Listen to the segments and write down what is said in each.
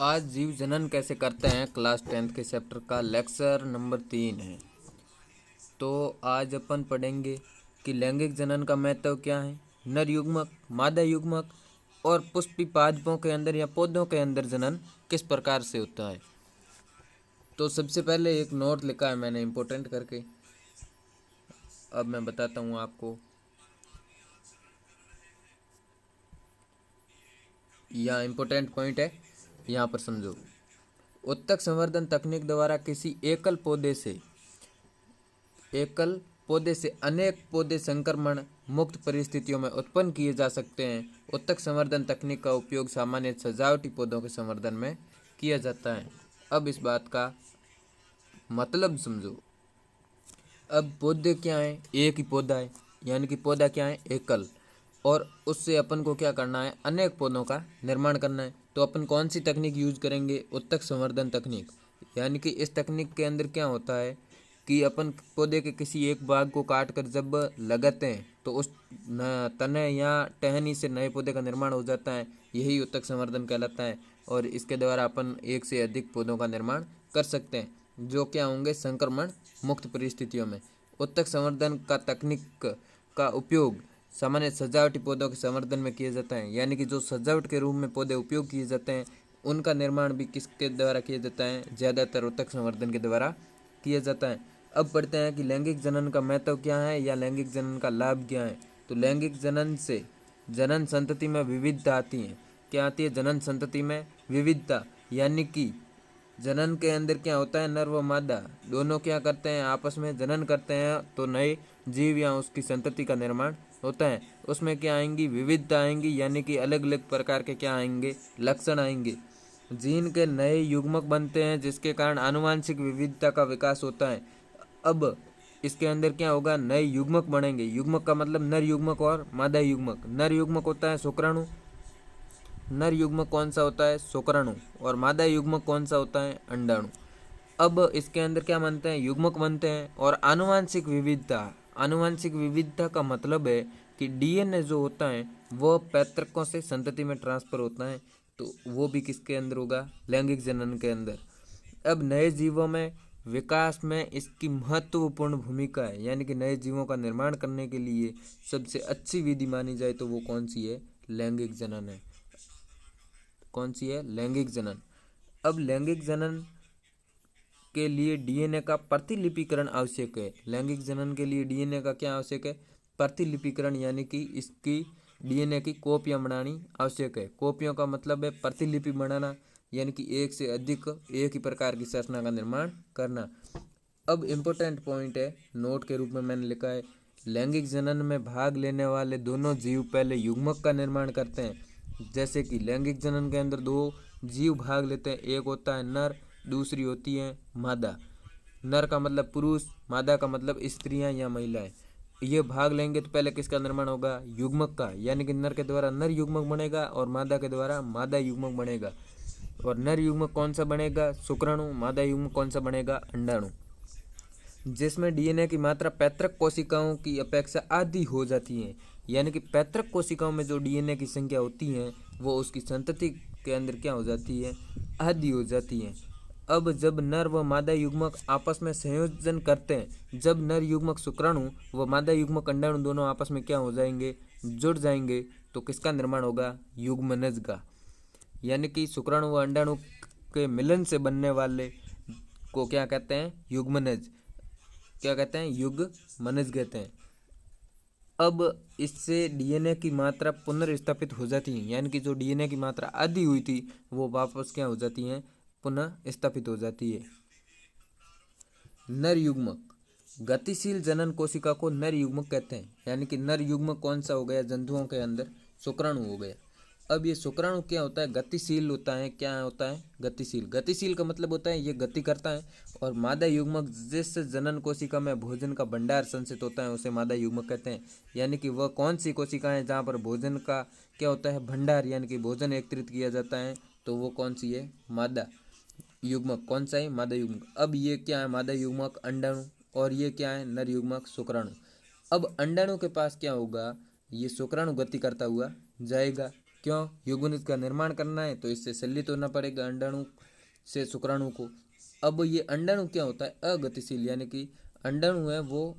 आज जीव जनन कैसे करते हैं क्लास 10th के चैप्टर का लेक्चर नंबर 3 है। तो आज अपन पढ़ेंगे कि लैंगिक जनन का महत्व क्या है, नर युग्मक, मादा युग्मक और पुष्पी पादपों के अंदर या पौधों के अंदर जनन किस प्रकार से होता है। तो सबसे पहले एक नोट लिखा है मैंने इम्पोर्टेंट करके, अब मैं बताता हूँ आपको। यहाँ इम्पोर्टेंट पॉइंट है, यहाँ पर समझो। उत्तक संवर्धन तकनीक द्वारा किसी एकल पौधे से अनेक पौधे संक्रमण मुक्त परिस्थितियों में उत्पन्न किए जा सकते हैं। उत्तक संवर्धन तकनीक का उपयोग सामान्य सजावटी पौधों के संवर्धन में किया जाता है। अब इस बात का मतलब समझो। अब पौधे क्या है, एक ही पौधा है, यानी कि पौधा क्या है, एकल, और उससे अपन को क्या करना है, अनेक पौधों का निर्माण करना है। तो अपन कौन सी तकनीक यूज करेंगे, उत्तक संवर्धन तकनीक। यानी कि इस तकनीक के अंदर क्या होता है कि अपन पौधे के किसी एक भाग को काट कर जब लगाते हैं तो उस तने या टहनी से नए पौधे का निर्माण हो जाता है। यही उत्तक संवर्धन कहलाता है और इसके द्वारा अपन एक से अधिक पौधों का निर्माण कर सकते हैं जो क्या होंगे, संक्रमण मुक्त परिस्थितियों में। उत्तक संवर्धन का तकनीक का उपयोग सामान्य सजावटी पौधों के संवर्धन में किया जाता है। यानी कि जो सजावट के रूप में पौधे उपयोग किए जाते हैं उनका निर्माण भी किसके द्वारा किया जाता है, ज़्यादातर उत्तक संवर्धन के द्वारा किया जाता है। अब पढ़ते हैं कि लैंगिक जनन का महत्व क्या है या लैंगिक जनन का लाभ क्या है। तो लैंगिक जनन से जनन संतति में विविधता आती है। क्या आती है, जनन संतति में विविधता। यानी कि जनन के अंदर क्या होता है, नर व मादा दोनों क्या करते हैं, आपस में जनन करते हैं तो नए जीव या उसकी संतति का निर्माण होता है। उसमें क्या आएंगी, विविधता आएंगी, यानी कि अलग अलग प्रकार के क्या आएंगे, लक्षण आएंगे। जीन के नए युग्मक बनते हैं जिसके कारण आनुवांशिक विविधता का विकास होता है। अब इसके अंदर क्या होगा, नए युग्मक बनेंगे। युग्मक का मतलब नर युग्मक और मादा युग्मक। नर युग्मक होता है शुक्राणु, नर युग्मक कौन सा होता है, शुक्राणु, और मादा युग्मक कौन सा होता है, अंडाणु। अब इसके अंदर क्या बनते हैं, युग्मक बनते हैं। और आनुवांशिक विविधता, आनुवांशिक विविधता का मतलब है कि डीएनए जो होता है वो पैतृकों से संतति में ट्रांसफर होता है। तो वो भी किसके अंदर होगा, लैंगिक जनन के अंदर। अब नए जीवों में विकास में इसकी महत्वपूर्ण भूमिका है। यानी कि नए जीवों का निर्माण करने के लिए सबसे अच्छी विधि मानी जाए तो वो कौन सी है, लैंगिक जनन है। कौन सी है, लैंगिक जनन। अब लैंगिक जनन के लिए डीएनए का प्रतिलिपिकरण आवश्यक है। लैंगिक जनन के लिए डीएनए का क्या आवश्यक है, प्रतिलिपिकरण, यानी कि इसकी डीएनए की कॉपियां बनानी आवश्यक है। कॉपियों का मतलब है प्रतिलिपि बनाना, यानी कि एक से अधिक एक ही प्रकार की संरचना का निर्माण करना। अब इम्पोर्टेंट पॉइंट है, नोट के रूप में मैंने लिखा है, लैंगिक जनन में भाग लेने वाले दोनों जीव पहले युग्मक का निर्माण करते हैं। जैसे कि लैंगिक जनन के अंदर दो जीव भाग लेते हैं, एक होता है नर, दूसरी होती है मादा। नर का मतलब पुरुष, मादा का मतलब स्त्रियां या महिलाएं। ये भाग लेंगे तो पहले किसका निर्माण होगा, युग्मक का। यानी कि नर के द्वारा नर युग्मक बनेगा और मादा के द्वारा मादा युग्मक बनेगा। और नर युग्मक कौन सा बनेगा, शुक्राणु, मादा युग्मक कौन सा बनेगा, अंडाणु। जिसमें डीएनए की मात्रा पैतृक कोशिकाओं की अपेक्षा आधी हो जाती है। यानी कि पैतृक कोशिकाओं में जो डीएनए की संख्या होती है वो उसकी संतति के अंदर क्या हो जाती है, आधी हो जाती है। अब जब नर व मादा युग्मक आपस में संयोजन करते हैं, जब नर युग्मक शुक्राणु व मादा युग्मक अंडाणु दोनों आपस में क्या हो जाएंगे, जुड़ जाएंगे, तो किसका निर्माण होगा, युग्मनज का। यानी कि शुक्राणु व अंडाणु के मिलन से बनने वाले को क्या कहते हैं, युग्मनज। क्या कहते हैं, युग्मनज कहते हैं। अब इससे डीएनए की मात्रा पुनर्स्थापित हो जाती है। यानी कि जो डीएनए की मात्रा आधी हुई थी वो वापस क्या हो जाती है, पुनः स्थापित हो जाती है। नर युग्मक, गतिशील जनन कोशिका को नर युग्मक कहते हैं। यानी कि नर युग्मक कौन सा हो गया, जंतुओं के अंदर शुक्राणु हो गया। अब ये शुक्राणु क्या होता है, गतिशील होता है। क्या होता है, गतिशील। गतिशील का मतलब होता है ये गति करता है। और मादा युग्मक, जिस जनन कोशिका में भोजन का भंडार संचित होता है उसे मादा युग्मक कहते हैं। यानी कि वह कौन सी कोशिका है जहाँ पर भोजन का क्या होता है, भंडार, यानी कि भोजन एकत्रित किया जाता है, तो वो कौन सी है, मादा युग्मक। कौन सा है, मादा युग्मक। अब ये क्या है, मादा युग्मक अंडाणु, और ये क्या है, नर युग्मक शुक्राणु। अब अंडाणु के पास क्या होगा, ये शुक्राणु गति करता हुआ जाएगा। क्यों? युग्मनज का निर्माण करना है तो इससे शल्यित होना पड़ेगा अंडाणु से शुक्राणु को। अब ये अंडाणु क्या होता है? अगतिशील, यानी कि अंडाणु है वो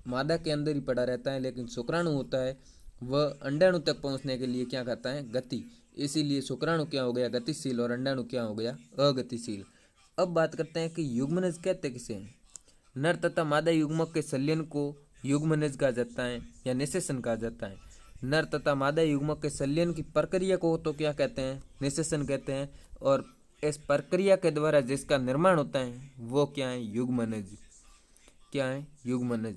मादा के अंदर ही पड़ा रहता है, लेकिन शुक्राणु होता है वह अंडाणु तक पहुंचने के लिए क्या करता है? गति। इसीलिए शुक्राणु क्या हो गया? गतिशील, और अंडाणु क्या हो गया? अगतिशील। अब बात करते हैं कि युग्मनज कहते किसे हैं। नर तथा मादा युग्मक के संलयन को युग्मनज कहा जाता है या निषेचन कहा जाता है। नर तथा मादा युग्मक के संलयन की प्रक्रिया को तो क्या कहते हैं? निषेचन कहते हैं। और इस प्रक्रिया के द्वारा जिसका निर्माण होता है वो क्या है? युग्मनज। क्या है? युग्मनज।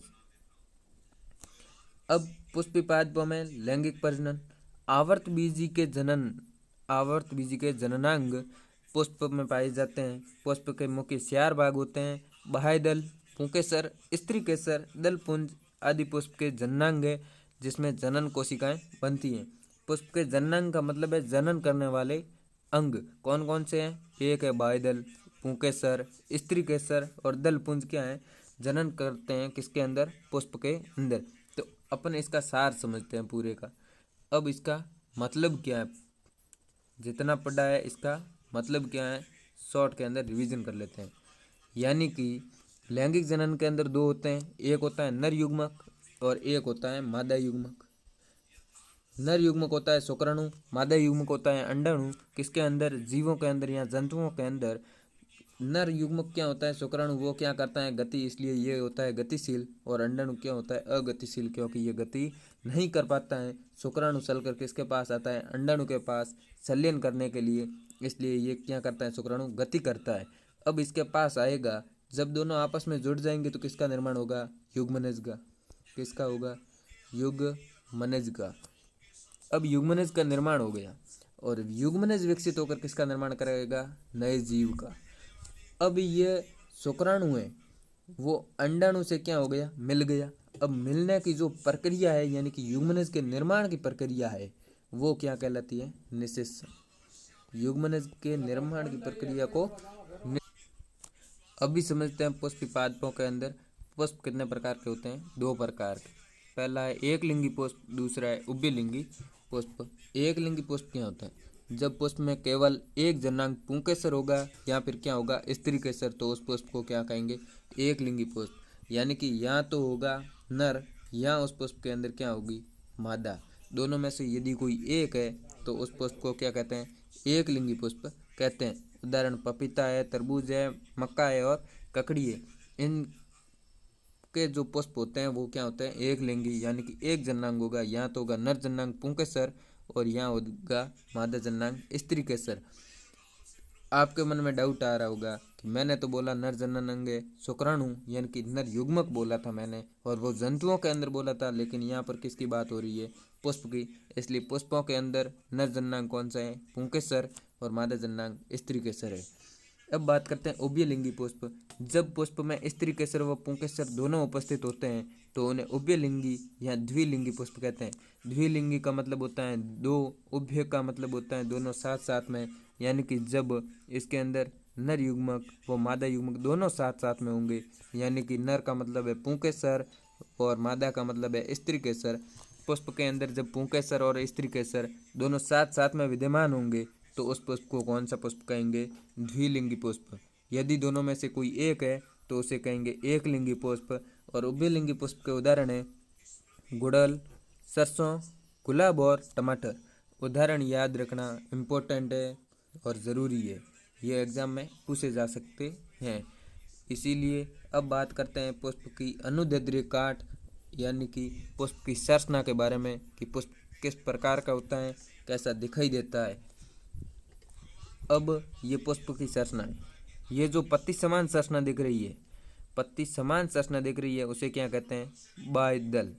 अब पुष्पिपाद में लैंगिक प्रजनन। आवर्त बीजी के जननांग पुष्प में पाए जाते हैं। पुष्प के मुख्य 4 भाग होते हैं: बाह्य दल, पुंकेसर, स्त्री केसर, दलपुंज आदि पुष्प के जननांग है, जिसमें जनन कोशिकाएं बनती हैं। पुष्प के जननांग का मतलब है जनन करने वाले अंग। कौन कौन से हैं? एक है बाह्य दल, पुंकेसर, स्त्री केसर और दलपुंज क्या है? जनन करते हैं किसके अंदर? पुष्प के अंदर। तो अपन इसका सार समझते हैं पूरे का। अब इसका मतलब क्या है? जितना पढ़ा है इसका मतलब क्या है, शॉर्ट के अंदर रिवीजन कर लेते हैं। यानी कि लैंगिक जनन के अंदर 2 होते हैं, एक होता है नर युग्मक और एक होता है मादा युग्मक। नर युग्मक होता है शुक्राणु, मादा युग्मक होता है अंडाणु। किसके अंदर? जीवों के अंदर या जंतुओं के अंदर। नर युग्मक क्या होता है? शुक्राणु, वो क्या करता है? गति, इसलिए ये होता है गतिशील। और अंडाणु क्या होता है? अगतिशील, क्योंकि ये गति नहीं कर पाता है। शुक्राणु चलकर किसके पास आता है? अंडाणु के पास संलयन करने के लिए, इसलिए ये क्या करता है? शुक्राणु गति करता है। अब इसके पास आएगा, जब दोनों आपस में जुड़ जाएंगे तो किसका निर्माण होगा? युग्मनज का। किसका होगा? युग्मनज का। अब युग्मनज का निर्माण हो गया और युग्मनज विकसित होकर किसका निर्माण करेगा? नए जीव का। अब ये शुक्राणु है वो अंडाणु से क्या हो गया? मिल गया। अब मिलने की जो प्रक्रिया है, यानी कि युग्मनज के निर्माण की प्रक्रिया है, वो क्या कहलाती है? निषेचन। युग्मनज के निर्माण की प्रक्रिया को अभी समझते हैं। पुष्पिपादपों के अंदर पुष्प कितने प्रकार के होते हैं? 2 प्रकार के। पहला है एक लिंगी पुष्प, दूसरा है उभयलिंगी पुष्प। एक लिंगी पुष्प क्या होता है? जब पुष्प में केवल एक जननांग पुंकेसर होगा या फिर क्या होगा? स्त्री केसर, तो उस पुष्प को क्या कहेंगे? एक लिंगी पुष्प। यानी कि या तो होगा नर या उस पुष्प के अंदर क्या होगी? मादा। दोनों में से यदि कोई एक है तो उस पुष्प को क्या कहते हैं? एक लिंगी पुष्प कहते हैं। उदाहरण पपीता है, तरबूज है, मक्का है और ककड़ी है। इन के जो पुष्प होते हैं वो क्या होते हैं? एक लिंगी, यानी कि एक जननांग होगा। यहाँ तो होगा नर जननांग पुंकेसर और यहाँ होगा मादा जननांग स्त्री केसर। आपके मन में डाउट आ रहा होगा कि मैंने तो बोला नर जननांग शुक्राणु, यानी कि नर युग्मक बोला था मैंने, और वो जंतुओं के अंदर बोला था, लेकिन यहाँ पर किसकी बात हो रही है? पुष्प की। इसलिए पुष्पों के अंदर नर जननांग कौन सा है? पुंकेसर, और मादा जननांग स्त्री केसर है। अब बात करते हैं उभयलिंगी पुष्प। जब पुष्प में स्त्री केसर व पुंकेसर दोनों उपस्थित होते हैं तो उन्हें उभयलिंगी या द्विलिंगी पुष्प कहते हैं। द्विलिंगी का मतलब होता है 2, उभय का मतलब होता है दोनों साथ साथ में, यानी कि जब इसके अंदर नर युग्मक व मादा युग्मक दोनों साथ साथ में होंगे, यानी कि नर का मतलब है पुंकेसर और मादा का मतलब है स्त्री केसर। पुष्प के अंदर जब पुंकेसर और स्त्री केसर दोनों साथ साथ में विद्यमान होंगे तो उस पुष्प को कौन सा पुष्प कहेंगे? द्विलिंगी पुष्प। यदि दोनों में से कोई एक है तो उसे कहेंगे एक लिंगी पुष्प। और उभयलिंगी पुष्प के उदाहरण है गुड़हल, सरसों, गुलाब और टमाटर। उदाहरण याद रखना इम्पोर्टेंट है और ज़रूरी है, ये एग्ज़ाम में पूछे जा सकते हैं। इसीलिए अब बात करते हैं पुष्प की अनुदैर्ध्य काट, यानी कि पुष्प की संरचना के बारे में कि पुष्प किस प्रकार का होता है, कैसा दिखाई देता है। अब ये पुष्प की संरचना है। ये जो पत्ती समान संरचना दिख रही है, पत्ती समान संरचना दिख रही है, उसे क्या कहते हैं? बाह्य दल।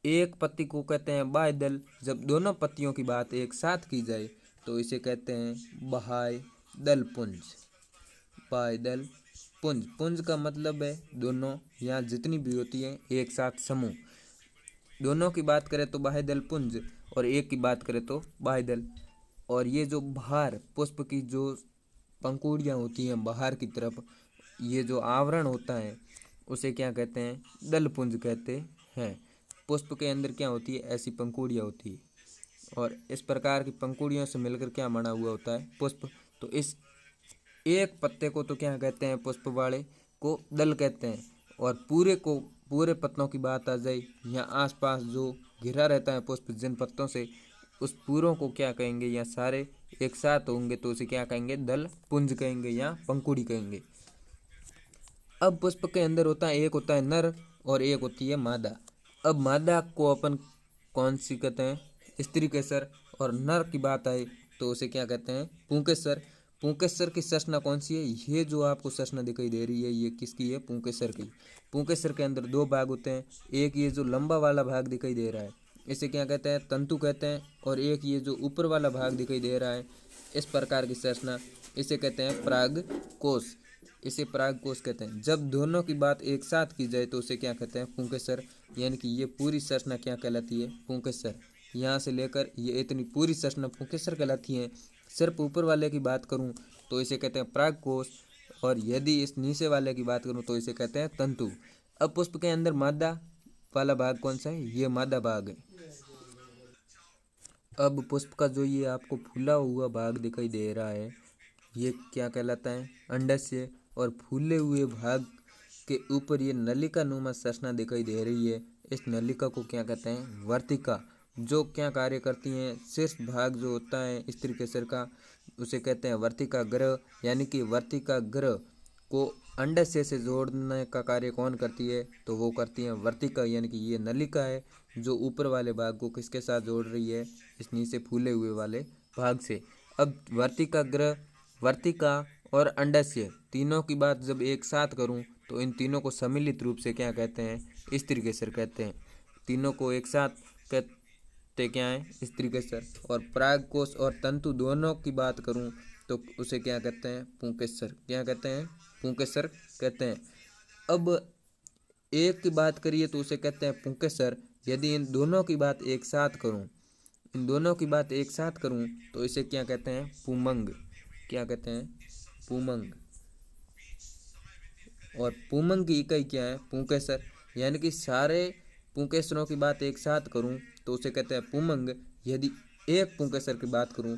एक पत्ती को कहते हैं बाह्य दल। जब दोनों पत्तियों की बात एक साथ की जाए तो इसे कहते हैं बाह्य दल पुंज। बाह्य दल पुंज। पुंज का मतलब है दोनों, यहाँ जितनी भी होती है एक साथ समूह। दोनों की बात करें तो बाह्य दल पुंज, और एक की बात करें तो बाह्य दल। और ये जो बाहर पुष्प की जो पंखुड़ियाँ होती हैं बाहर की तरफ, ये जो आवरण होता है उसे क्या कहते हैं? दल पुंज कहते हैं। पुष्प के अंदर क्या होती है? ऐसी पंखुड़ियाँ होती है। और इस प्रकार की पंखुड़ियों से मिलकर क्या बना हुआ होता है, पुष्प। तो इस एक पत्ते को तो क्या कहते हैं, पुष्प वाले को दल कहते हैं। और पूरे पत्तों की बात आ जाए, यहाँ आसपास जो घिरा रहता है पुष्प जिन पत्तों से, उस पूरों को क्या कहेंगे, या सारे एक साथ होंगे तो उसे क्या कहेंगे, दल पुंज कहेंगे या पंखुड़ी कहेंगे। अब पुष्प के अंदर होता है, एक होता है नर और एक होती है मादा। अब मादा को अपन कौन सी कहते हैं, स्त्री केसर। और नर की बात आए तो उसे क्या कहते हैं, पुंकेसर। पुंकेसर की संरचना कौन सी है, ये जो आपको संरचना दिखाई दे रही है ये किसकी है, पुंकेसर की। पुंकेसर के अंदर दो भाग होते हैं, एक ये जो लंबा वाला भाग दिखाई दे रहा है इसे क्या कहते हैं, तंतु कहते हैं। और एक ये जो ऊपर वाला भाग दिखाई दे रहा है, इस प्रकार की संरचना, इसे कहते हैं परागकोश। इसे परागकोश कहते हैं। जब दोनों की बात एक साथ की जाए तो उसे क्या कहते हैं, पुंकेसर। यानी कि ये पूरी संरचना क्या कहलाती है, पुंकेसर। यहाँ से लेकर ये इतनी पूरी संरचना पुंकेसर कहलाती है। सिर्फ ऊपर वाले की बात करूँ तो इसे कहते हैं परागकोश, और यदि इस नीचे वाले की बात करूँ तो इसे कहते हैं तंतु। अब पुष्प के अंदर मादा वाला भाग कौन सा है, ये मादा भाग है। अब पुष्प का जो ये आपको फूला हुआ भाग दिखाई दे रहा है, ये क्या कहलाता है, अंडस्य। और फूले हुए भाग के ऊपर ये नलिका नुमा संरचना दिखाई दे रही है, इस नलिका को क्या कहते हैं, वर्तिका। जो क्या कार्य करती हैं, शीर्ष भाग जो होता है स्त्री केसर का, उसे कहते हैं वर्तिका ग्रह। यानी कि वर्तिका ग्रह को अंडस्य से जोड़ने का कार्य कौन करती है, तो वो करती है वर्तिका। यानी कि ये नलिका है जो ऊपर वाले भाग को किसके साथ जोड़ रही है, इस नीचे फूले हुए वाले भाग से। अब वर्तिका ग्रह, वर्तिका और अंडस्य तीनों की बात जब एक साथ करूं तो इन तीनों को सम्मिलित रूप से क्या कहते हैं, स्त्री केसर कहते हैं। तीनों को एक साथ कहते क्या है, स्त्री केसर। और परागकोश और तंतु दोनों की बात करूं तो उसे क्या कहते हैं, पुंकेसर। क्या कहते हैं, पुंकेसर कहते हैं। अब एक की बात करिए तो उसे कहते हैं पुंकेसर। यदि इन दोनों की बात एक साथ करूं, इन दोनों की बात एक साथ करूं तो इसे क्या कहते हैं, पुमंग। क्या कहते हैं, पुमंग। और पुमंग की इकाई क्या है, पुंकेसर। यानी कि सारे पुंकेसरों की बात एक साथ करूं तो उसे कहते हैं पुमंग। यदि एक पुंकेसर की बात करूं,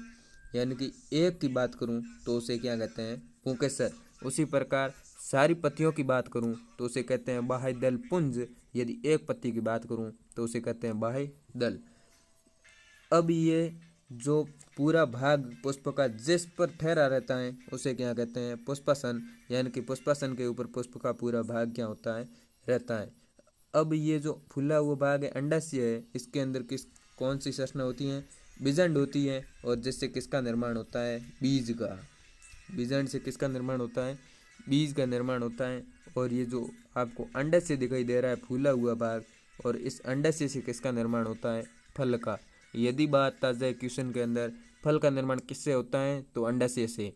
यानी कि एक की बात करूं तो उसे क्या कहते हैं, पुंकेसर। उसी प्रकार सारी पत्तियों की बात करूं तो उसे कहते हैं बाह्य दल पुंज। यदि एक पत्ती की बात करूं तो उसे कहते हैं बाह्य दल। अब ये जो पूरा भाग पुष्प का जिस पर ठहरा रहता है उसे क्या कहते हैं, पुष्पासन। यानी कि पुष्पासन के ऊपर पुष्प का पूरा भाग क्या होता है, रहता है। अब ये जो फूला हुआ भाग है अंडाशय है, इसके अंदर कौन सी संरचना होती है, बीजांड होती है। और जिससे किसका निर्माण होता है, बीज का। बीजांड से किसका निर्माण होता है, बीज का निर्माण होता है। और ये जो आपको अंडाशय दिखाई दे रहा है, फूला हुआ भाग, और इस अंडाशय से किसका निर्माण होता है, फल का। यदि बात आ जाए क्वेश्चन के अंदर फल का निर्माण किससे होता है, तो अंडाशय से।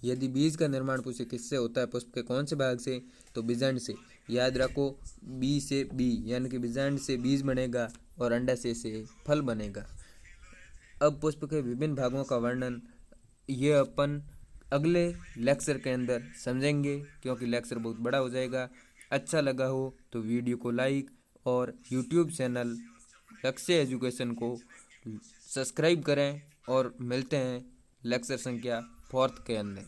यदि बीज का निर्माण पूछे किससे होता है, पुष्प के कौन से भाग से, तो बीजांड से। याद रखो, बी से बी, यानी कि बीजांड से बीज बनेगा और अंडाशय से फल बनेगा। अब पुष्प के विभिन्न भागों का वर्णन ये अपन अगले लेक्चर के अंदर समझेंगे, क्योंकि लेक्चर बहुत बड़ा हो जाएगा। अच्छा लगा हो तो वीडियो को लाइक और यूट्यूब चैनल लक्ष्य एजुकेशन को सब्सक्राइब करें। और मिलते हैं लेक्चर संख्या 4 के अंदर।